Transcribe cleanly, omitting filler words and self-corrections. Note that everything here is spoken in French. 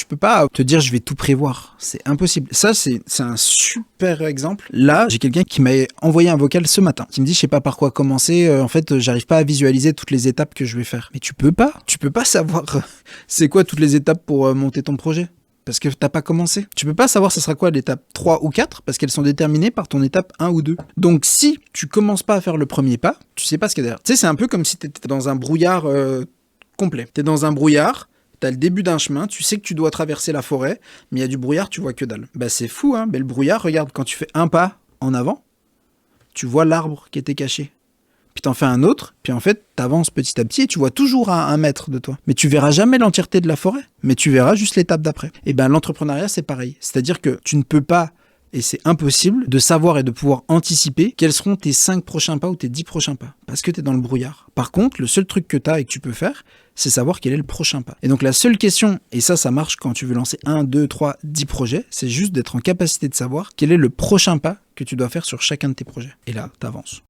Tu peux pas te dire je vais tout prévoir. C'est impossible. Ça, c'est un super exemple. Là, j'ai quelqu'un qui m'a envoyé un vocal ce matin, qui me dit je sais pas par quoi commencer. En fait, j'arrive pas à visualiser toutes les étapes que je vais faire. Mais tu peux pas savoir c'est quoi toutes les étapes pour monter ton projet. Parce que t'as pas commencé. Tu peux pas savoir ça sera quoi l'étape 3 ou 4 parce qu'elles sont déterminées par ton étape 1 ou 2. Donc si tu commences pas à faire le premier pas, tu sais pas ce qu'il y a derrière. Tu sais, c'est un peu comme si t'étais dans un brouillard complet. T'es dans un brouillard, t'as le début d'un chemin, tu sais que tu dois traverser la forêt, mais il y a du brouillard, tu vois que dalle. Bah c'est fou, hein. Mais le brouillard, regarde, quand tu fais un pas en avant, tu vois l'arbre qui était caché. Puis t'en fais un autre, puis en fait, t'avances petit à petit et tu vois toujours à 1 mètre de toi. Mais tu verras jamais l'entièreté de la forêt, mais tu verras juste l'étape d'après. Et ben l'entrepreneuriat, c'est pareil. C'est-à-dire que tu ne peux pas, et c'est impossible, de savoir et de pouvoir anticiper quels seront tes 5 prochains pas ou tes 10 prochains pas. Parce que t'es dans le brouillard. Par contre, le seul truc que t'as et que tu peux faire, c'est savoir quel est le prochain pas. Et donc la seule question, et ça marche quand tu veux lancer 1, 2, 3, 10 projets, c'est juste d'être en capacité de savoir quel est le prochain pas que tu dois faire sur chacun de tes projets. Et là, t'avances.